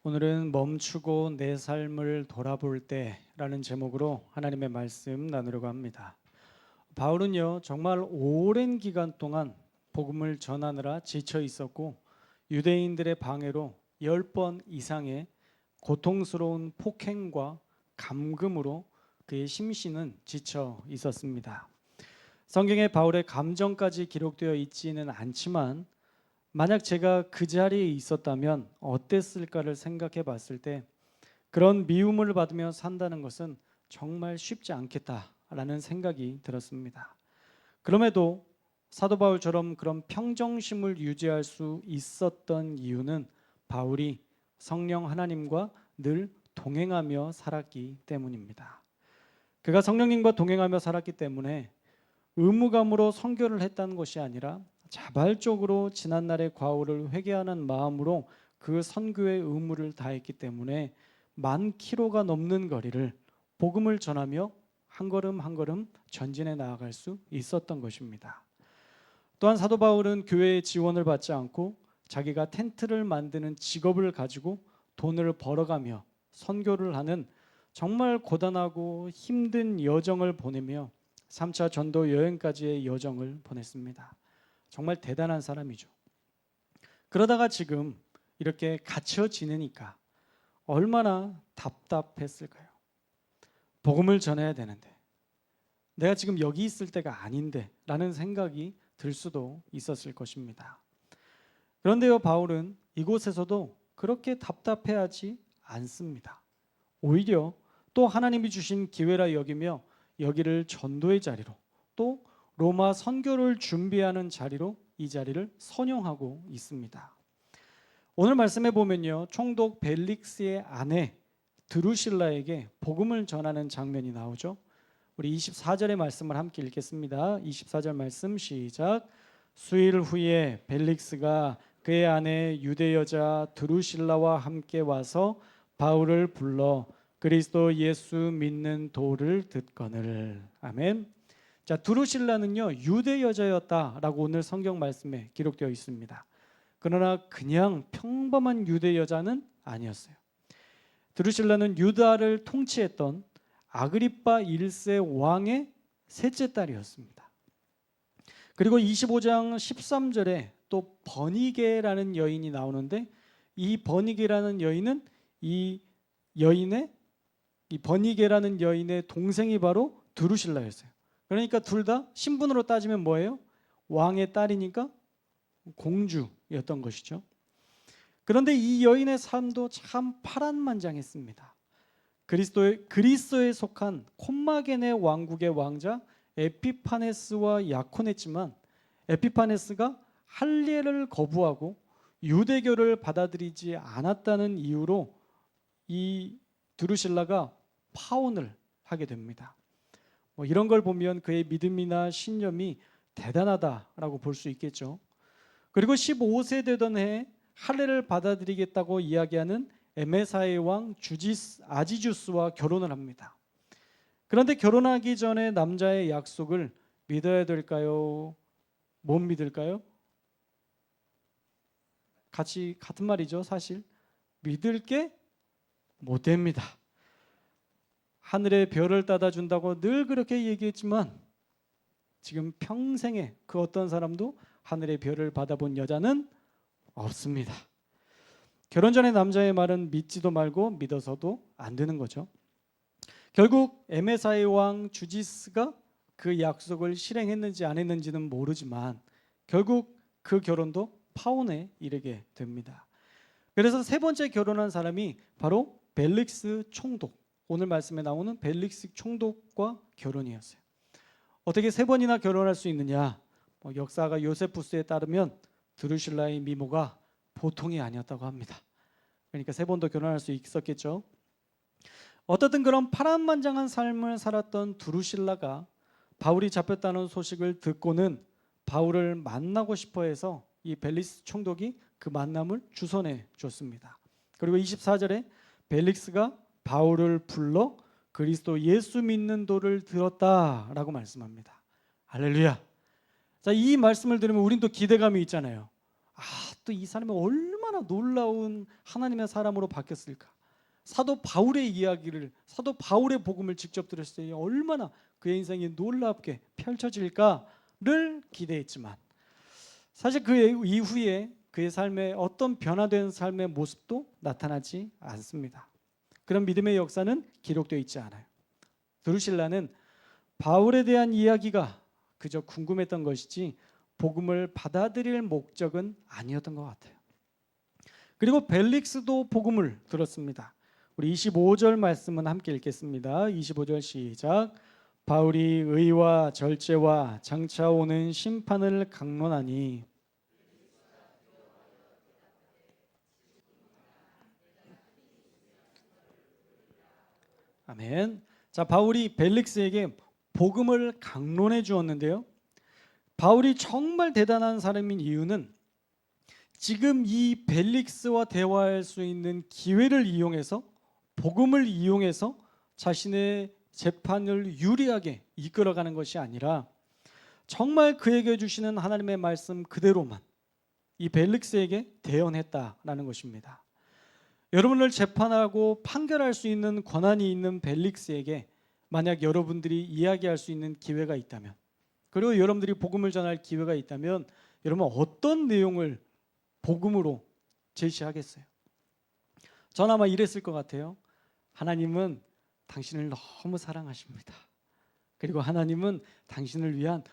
오늘은 멈추고 내 삶을 돌아볼 때라는 제목으로 하나님의 말씀 나누려고 합니다. 바울은요, 정말 오랜 기간 동안 복음을 전하느라 지쳐 있었고 유대인들의 방해로 10번 이상의 고통스러운 폭행과 감금으로 그의 심신은 지쳐 있었습니다. 성경에 바울의 감정까지 기록되어 있지는 않지만 만약 제가 그 자리에 있었다면 어땠을까를 생각해 봤을 때 그런 미움을 받으며 산다는 것은 정말 쉽지 않겠다라는 생각이 들었습니다. 그럼에도 사도 바울처럼 그런 평정심을 유지할 수 있었던 이유는 바울이 성령 하나님과 늘 동행하며 살았기 때문입니다. 그가 성령님과 동행하며 살았기 때문에 의무감으로 선교를 했다는 것이 아니라 자발적으로 지난날의 과오를 회개하는 마음으로 그 선교의 의무를 다했기 때문에 10,000km가 넘는 거리를 복음을 전하며 한 걸음 한 걸음 전진해 나아갈 수 있었던 것입니다. 또한 사도 바울은 교회의 지원을 받지 않고 자기가 텐트를 만드는 직업을 가지고 돈을 벌어가며 선교를 하는 정말 고단하고 힘든 여정을 보내며 3차 전도 여행까지의 여정을 보냈습니다. 정말 대단한 사람이죠. 그러다가 지금 이렇게 갇혀 지내니까 얼마나 답답했을까요? 복음을 전해야 되는데 내가 지금 여기 있을 때가 아닌데 라는 생각이 들 수도 있었을 것입니다. 그런데요, 바울은 이곳에서도 그렇게 답답해하지 않습니다. 오히려 또 하나님이 주신 기회라 여기며 여기를 전도의 자리로, 또 로마 선교를 준비하는 자리로 이 자리를 선용하고 있습니다. 오늘 말씀에 보면요, 총독 벨릭스의 아내 드루실라에게 복음을 전하는 장면이 나오죠. 우리 24절의 말씀을 함께 읽겠습니다. 24절 말씀 시작. 수일 후에 벨릭스가 그의 아내 유대 여자 드루실라와 함께 와서 바울을 불러 그리스도 예수 믿는 도를 듣거늘. 아멘. 자, 드루실라는요, 유대 여자였다라고 오늘 성경 말씀에 기록되어 있습니다. 그러나 그냥 평범한 유대 여자는 아니었어요. 드루실라는 유다를 통치했던 아그리빠 1세 왕의 셋째 딸이었습니다. 그리고 25장 13절에 또 버니게라는 여인이 나오는데 이 버니게라는 여인은 이 버니게라는 여인의 동생이 바로 드루실라였어요. 그러니까 둘 다 신분으로 따지면 뭐예요? 왕의 딸이니까 공주였던 것이죠. 그런데 이 여인의 삶도 참 파란만장했습니다. 그리스도에 속한 콤마게네 왕국의 왕자 에피파네스와 약혼했지만 에피파네스가 할례를 거부하고 유대교를 받아들이지 않았다는 이유로 이 드루실라가 파혼을 하게 됩니다. 이런 걸 보면 그의 믿음이나 신념이 대단하다라고 볼 수 있겠죠. 그리고 15세 되던 해에 할례를 받아들이겠다고 이야기하는 에메사의 왕 아지주스와 결혼을 합니다. 그런데 결혼하기 전에 남자의 약속을 믿어야 될까요? 못 믿을까요? 같은 말이죠, 사실. 믿을 게 못 됩니다. 하늘의 별을 따다 준다고 늘 그렇게 얘기했지만 지금 평생에 그 어떤 사람도 하늘의 별을 받아본 여자는 없습니다. 결혼 전에 남자의 말은 믿지도 말고 믿어서도 안 되는 거죠. 결국 에메사의 왕 주지스가 그 약속을 실행했는지 안 했는지는 모르지만 결국 그 결혼도 파혼에 이르게 됩니다. 그래서 세 번째 결혼한 사람이 바로 벨릭스 총독, 오늘 말씀에 나오는 벨릭스 총독과 결혼이었어요. 어떻게 세 번이나 결혼할 수 있느냐? 역사가 요세푸스에 따르면 드루실라의 미모가 보통이 아니었다고 합니다. 그러니까 세 번도 결혼할 수 있었겠죠. 어떻든 그런 파란만장한 삶을 살았던 드루실라가 바울이 잡혔다는 소식을 듣고는 바울을 만나고 싶어 해서 이 벨릭스 총독이 그 만남을 주선해 줬습니다. 그리고 24절에 벨릭스가 바울을 불러 그리스도 예수 믿는 도를 들었다라고 말씀합니다. 할렐루야. 자, 이 말씀을 들으면 우린 또 기대감이 있잖아요. 또 이 사람이 얼마나 얼마나 놀라운 하나님의 사람으로 바뀌었을까. 사도 바울의 이야기를, 사도 바울의 복음을 직접 들었을 때 얼마나 그의 인생이 놀랍게 펼쳐질까를 기대했지만, 사실 그 이후에 그의 삶에 어떤 변화된 삶의 모습도 나타나지 않습니다. 그런 믿음의 역사는 기록되어 있지 않아요. 드루실라는 바울에 대한 이야기가 그저 궁금했던 것이지 복음을 받아들일 목적은 아니었던 것 같아요. 그리고 벨릭스도 복음을 들었습니다. 우리 25절 말씀은 함께 읽겠습니다. 25절 시작. 바울이 의와 절제와 장차 오는 심판을 강론하니. 아멘. 자, 바울이 벨릭스에게 복음을 강론해 주었는데요. 바울이 정말 대단한 사람인 이유는 지금 이 벨릭스와 대화할 수 있는 기회를 이용해서, 복음을 이용해서 자신의 재판을 유리하게 이끌어가는 것이 아니라 정말 그에게 주시는 하나님의 말씀 그대로만 이 벨릭스에게 대언했다라는 것입니다. 여러분을 재판하고 판결할 수 있는 권한이 있는 벨릭스에게 만약 여러분들이 이야기할 수 있는 기회가 있다면, 그리고 여러분들이 복음을 전할 기회가 있다면 여러분 어떤 내용을 복음으로 제시하겠어요? 전 아마 이랬을 것 같아요. 하나님은 당신을 너무 사랑하십니다. 그리고 하나님은 당신을 위한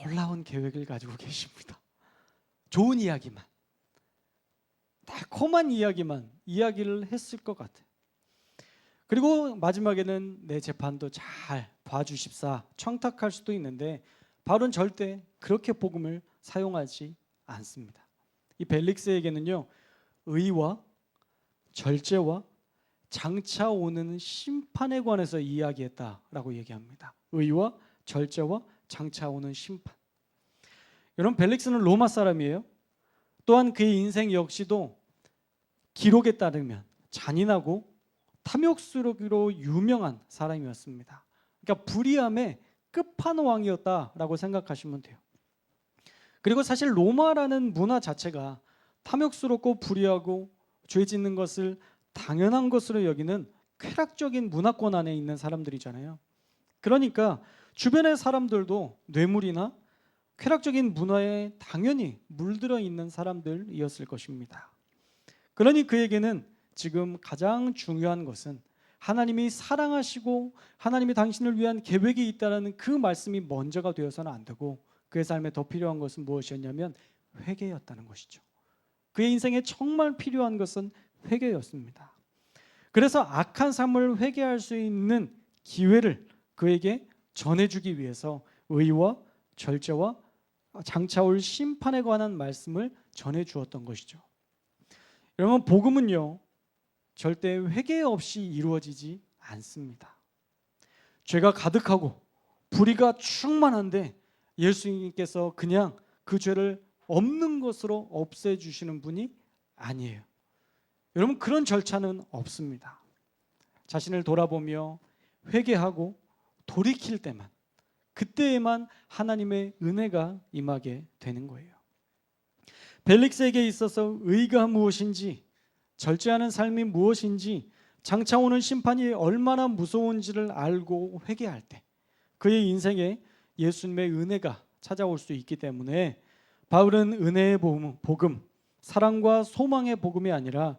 놀라운 계획을 가지고 계십니다. 좋은 이야기만, 달콤한 이야기만 이야기를 했을 것 같아요. 그리고 마지막에는 내 재판도 잘 봐주십사 청탁할 수도 있는데 바울은 절대 그렇게 복음을 사용하지 않습니다. 이 벨릭스에게는요, 의와 절제와 장차 오는 심판에 관해서 이야기했다라고 얘기합니다. 의와 절제와 장차 오는 심판. 여러분, 벨릭스는 로마 사람이에요. 또한 그의 인생 역시도 기록에 따르면 잔인하고 탐욕스럽기로 유명한 사람이었습니다. 그러니까 불의함의 끝판왕이었다라고 생각하시면 돼요. 그리고 사실 로마라는 문화 자체가 탐욕스럽고 불의하고 죄 짓는 것을 당연한 것으로 여기는 쾌락적인 문화권 안에 있는 사람들이잖아요. 그러니까 주변의 사람들도 뇌물이나 쾌락적인 문화에 당연히 물들어 있는 사람들이었을 것입니다. 그러니 그에게는 지금 가장 중요한 것은 하나님이 사랑하시고 하나님이 당신을 위한 계획이 있다는 그 말씀이 먼저가 되어서는 안 되고, 그의 삶에 더 필요한 것은 무엇이었냐면 회개였다는 것이죠. 그의 인생에 정말 필요한 것은 회개였습니다. 그래서 악한 삶을 회개할 수 있는 기회를 그에게 전해주기 위해서 의와 절제와 장차 올 심판에 관한 말씀을 전해주었던 것이죠. 여러분, 복음은요 절대 회개 없이 이루어지지 않습니다. 죄가 가득하고 불의가 충만한데 예수님께서 그냥 그 죄를 없는 것으로 없애주시는 분이 아니에요. 여러분, 그런 절차는 없습니다. 자신을 돌아보며 회개하고 돌이킬 때만, 그때에만 하나님의 은혜가 임하게 되는 거예요. 벨릭스에게 있어서 의가 무엇인지, 절제하는 삶이 무엇인지, 장차 오는 심판이 얼마나 무서운지를 알고 회개할 때 그의 인생에 예수님의 은혜가 찾아올 수 있기 때문에 바울은 은혜의 복음, 사랑과 소망의 복음이 아니라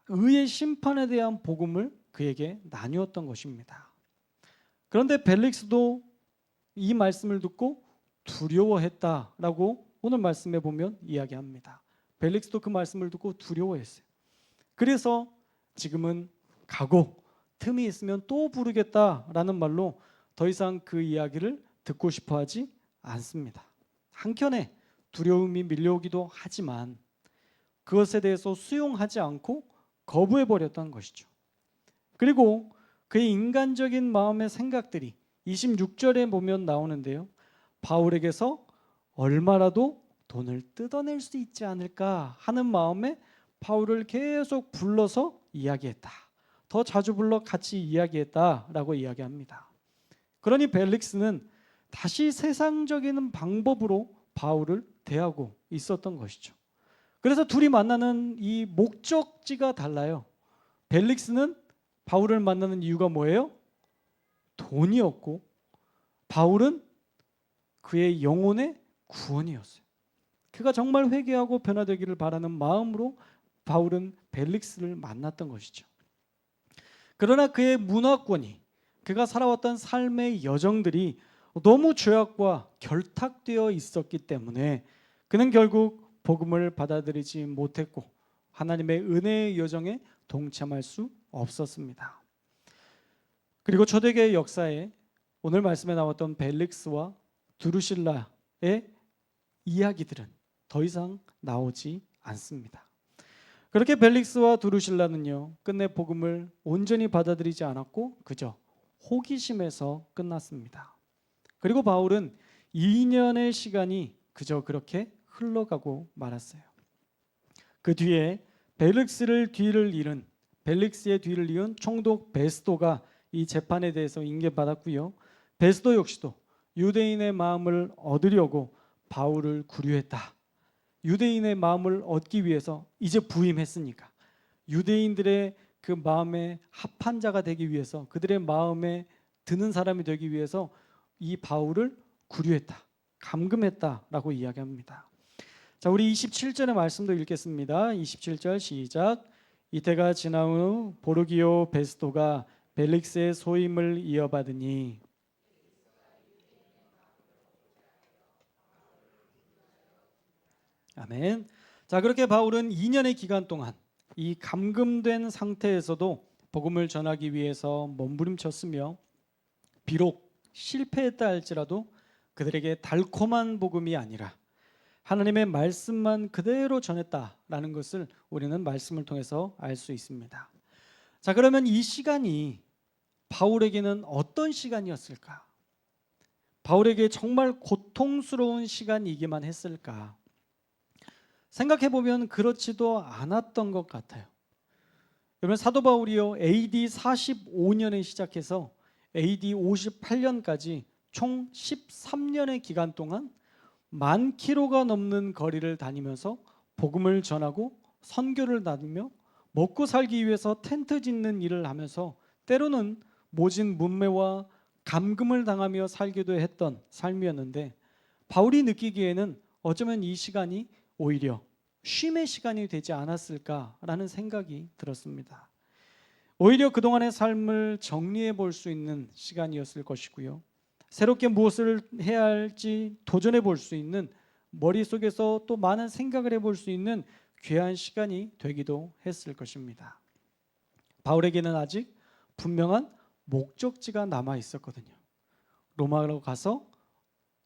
의의 심판에 대한 복음을 그에게 나누었던 것입니다. 그런데 벨릭스도 이 말씀을 듣고 두려워했다라고 오늘 말씀에 보면 이야기합니다. 벨릭스도 그 말씀을 듣고 두려워했어요. 그래서 지금은 가고 틈이 있으면 또 부르겠다라는 말로 더 이상 그 이야기를 듣고 싶어 하지 않습니다. 한켠에 두려움이 밀려오기도 하지만 그것에 대해서 수용하지 않고 거부해버렸던 것이죠. 그리고 그의 인간적인 마음의 생각들이 26절에 보면 나오는데요, 바울에게서 얼마라도 돈을 뜯어낼 수 있지 않을까 하는 마음에 바울을 계속 불러서 이야기했다. 더 자주 불러 같이 이야기했다라고 이야기합니다. 그러니 벨릭스는 다시 세상적인 방법으로 바울을 대하고 있었던 것이죠. 그래서 둘이 만나는 이 목적지가 달라요. 벨릭스는 바울을 만나는 이유가 뭐예요? 돈이었고, 바울은 그의 영혼의 구원이었어요. 그가 정말 회개하고 변화되기를 바라는 마음으로 바울은 벨릭스를 만났던 것이죠. 그러나 그의 문화권이, 그가 살아왔던 삶의 여정들이 너무 죄악과 결탁되어 있었기 때문에 그는 결국 복음을 받아들이지 못했고 하나님의 은혜의 여정에 동참할 수 없었습니다. 그리고 초대교회 역사에 오늘 말씀에 나왔던 벨릭스와 드루실라의 이야기들은 더 이상 나오지 않습니다. 그렇게 벨릭스와 드루실라는요, 끝내 복음을 온전히 받아들이지 않았고 그저 호기심에서 끝났습니다. 그리고 바울은 2년의 시간이 그저 그렇게 흘러가고 말았어요. 그 뒤에 벨릭스의 뒤를 이은 총독 베스도가 이 재판에 대해서 인계받았고요. 베스도 역시도 유대인의 마음을 얻으려고 바울을 구류했다. 유대인의 마음을 얻기 위해서 이제 부임했으니까 유대인들의 그 마음에 합한 자가 되기 위해서, 그들의 마음에 드는 사람이 되기 위해서 이 바울을 구류했다, 감금했다라고 이야기합니다. 자, 우리 27절의 말씀도 읽겠습니다. 27절 시작. 이때가 지난 후 보르기오 베스도가 벨릭스의 소임을 이어받으니 아멘. 자, 그렇게 바울은 2년의 기간 동안 이 감금된 상태에서도 복음을 전하기 위해서 몸부림쳤으며 비록 실패했다 할지라도 그들에게 달콤한 복음이 아니라 하나님의 말씀만 그대로 전했다라는 것을 우리는 말씀을 통해서 알 수 있습니다. 자, 그러면 이 시간이 바울에게는 어떤 시간이었을까? 바울에게 정말 고통스러운 시간이기만 했을까? 생각해보면 그렇지도 않았던 것 같아요. 여러분, 사도 바울이요, AD 45년에 시작해서 AD 58년까지 총 13년의 기간 동안 10,000km가 넘는 거리를 다니면서 복음을 전하고 선교를 다니며 먹고 살기 위해서 텐트 짓는 일을 하면서 때로는 모진 문매와 감금을 당하며 살기도 했던 삶이었는데, 바울이 느끼기에는 어쩌면 이 시간이 오히려 쉼의 시간이 되지 않았을까라는 생각이 들었습니다. 오히려 그동안의 삶을 정리해 볼 수 있는 시간이었을 것이고요. 새롭게 무엇을 해야 할지 도전해 볼 수 있는, 머릿속에서 또 많은 생각을 해볼 수 있는 귀한 시간이 되기도 했을 것입니다. 바울에게는 아직 분명한 목적지가 남아 있었거든요. 로마로 가서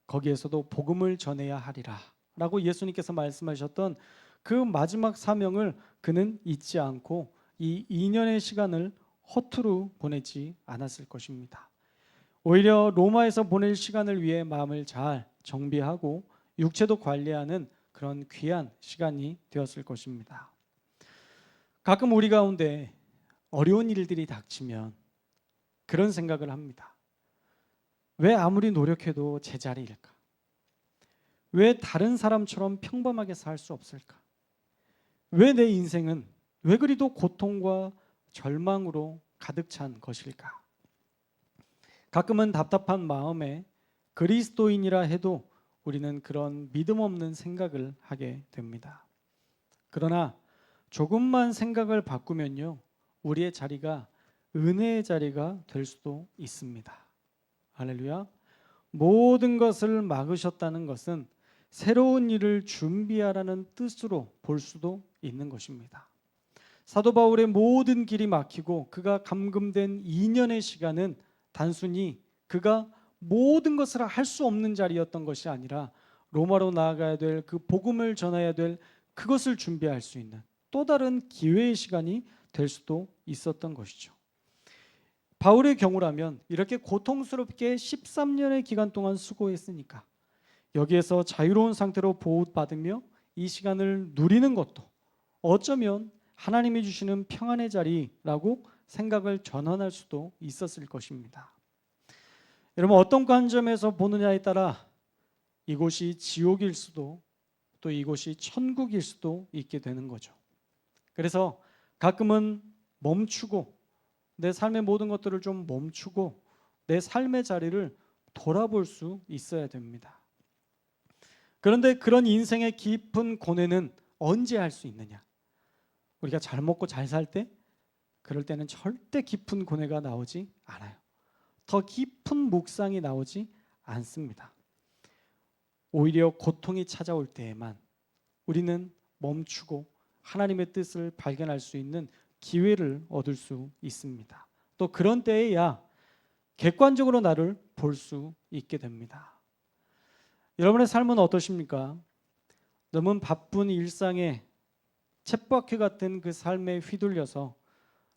거기에서도 복음을 전해야 하리라 라고 예수님께서 말씀하셨던 그 마지막 사명을 그는 잊지 않고 이 2년의 시간을 허투루 보내지 않았을 것입니다. 오히려 로마에서 보낼 시간을 위해 마음을 잘 정비하고 육체도 관리하는 그런 귀한 시간이 되었을 것입니다. 가끔 우리 가운데 어려운 일들이 닥치면 그런 생각을 합니다. 왜 아무리 노력해도 제자리일까? 왜 다른 사람처럼 평범하게 살 수 없을까? 왜 내 인생은 왜 그리도 고통과 절망으로 가득 찬 것일까? 가끔은 답답한 마음에 그리스도인이라 해도 우리는 그런 믿음 없는 생각을 하게 됩니다. 그러나 조금만 생각을 바꾸면요, 우리의 자리가 은혜의 자리가 될 수도 있습니다. 할렐루야. 모든 것을 막으셨다는 것은 새로운 일을 준비하라는 뜻으로 볼 수도 있는 것입니다. 사도 바울의 모든 길이 막히고 그가 감금된 2년의 시간은 단순히 그가 모든 것을 할 수 없는 자리였던 것이 아니라 로마로 나아가야 될 그 복음을 전해야 될 그것을 준비할 수 있는 또 다른 기회의 시간이 될 수도 있었던 것이죠. 바울의 경우라면 이렇게 고통스럽게 13년의 기간 동안 수고했으니까 여기에서 자유로운 상태로 보호받으며 이 시간을 누리는 것도 어쩌면 하나님이 주시는 평안의 자리라고 생각을 전환할 수도 있었을 것입니다. 여러분, 어떤 관점에서 보느냐에 따라 이곳이 지옥일 수도 또 이곳이 천국일 수도 있게 되는 거죠. 그래서 가끔은 멈추고 내 삶의 모든 것들을 좀 멈추고 내 삶의 자리를 돌아볼 수 있어야 됩니다. 그런데 그런 인생의 깊은 고뇌는 언제 할 수 있느냐? 우리가 잘 먹고 잘 살 때? 그럴 때는 절대 깊은 고뇌가 나오지 않아요. 더 깊은 묵상이 나오지 않습니다. 오히려 고통이 찾아올 때에만 우리는 멈추고 하나님의 뜻을 발견할 수 있는 기회를 얻을 수 있습니다. 또 그런 때에야 객관적으로 나를 볼 수 있게 됩니다. 여러분의 삶은 어떠십니까? 너무 바쁜 일상에 쳇바퀴 같은 그 삶에 휘둘려서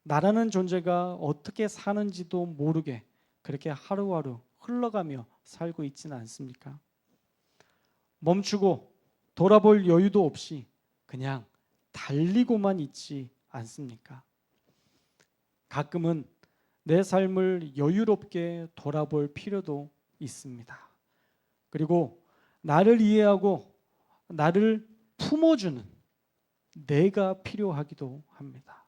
나라는 존재가 어떻게 사는지도 모르게 그렇게 하루하루 흘러가며 살고 있지는 않습니까? 멈추고 돌아볼 여유도 없이 그냥 달리고만 있지 않습니까? 가끔은 내 삶을 여유롭게 돌아볼 필요도 있습니다. 그리고 나를 이해하고 나를 품어주는 내가 필요하기도 합니다.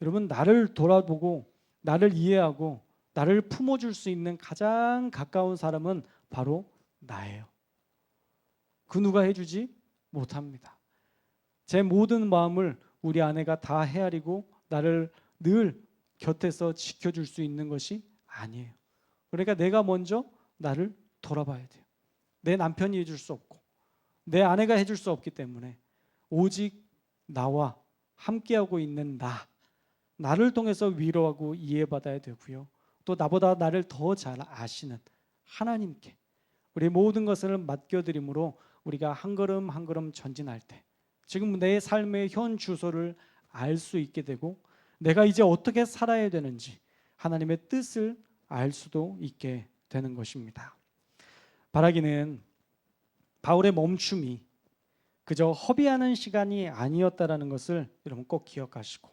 여러분, 나를 돌아보고 나를 이해하고 나를 품어줄 수 있는 가장 가까운 사람은 바로 나예요. 그 누가 해주지 못합니다. 제 모든 마음을 우리 아내가 다 헤아리고 나를 늘 곁에서 지켜줄 수 있는 것이 아니에요. 그러니까 내가 먼저 나를 돌아봐야 돼요. 내 남편이 해줄 수 없고 내 아내가 해줄 수 없기 때문에 오직 나와 함께하고 있는 나를 통해서 위로하고 이해받아야 되고요. 또 나보다 나를 더 잘 아시는 하나님께 우리 모든 것을 맡겨드림으로 우리가 한 걸음 한 걸음 전진할 때 지금 내 삶의 현 주소를 알 수 있게 되고 내가 이제 어떻게 살아야 되는지 하나님의 뜻을 알 수도 있게 되는 것입니다. 바라기는 바울의 멈춤이 그저 허비하는 시간이 아니었다라는 것을 여러분 꼭 기억하시고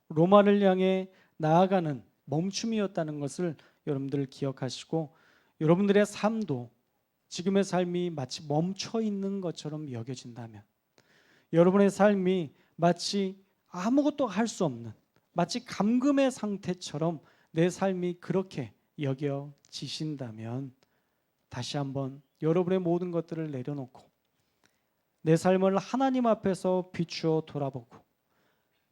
로마를 향해 나아가는 멈춤이었다는 것을 여러분들 기억하시고 여러분들의 삶도 지금의 삶이 마치 멈춰 있는 것처럼 여겨진다면 여러분의 삶이 마치 아무것도 할 수 없는 마치 감금의 상태처럼 내 삶이 그렇게 여겨지신다면 다시 한번 여러분의 모든 것들을 내려놓고 내 삶을 하나님 앞에서 비추어 돌아보고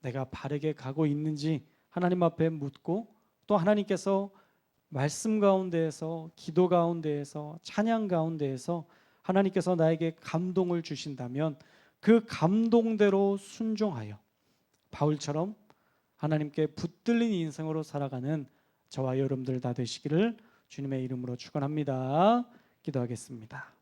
내가 바르게 가고 있는지 하나님 앞에 묻고 또 하나님께서 말씀 가운데에서 기도 가운데에서 찬양 가운데에서 하나님께서 나에게 감동을 주신다면 그 감동대로 순종하여 바울처럼 하나님께 붙들린 인생으로 살아가는 저와 여러분들 다 되시기를 주님의 이름으로 축원합니다. 기도하겠습니다.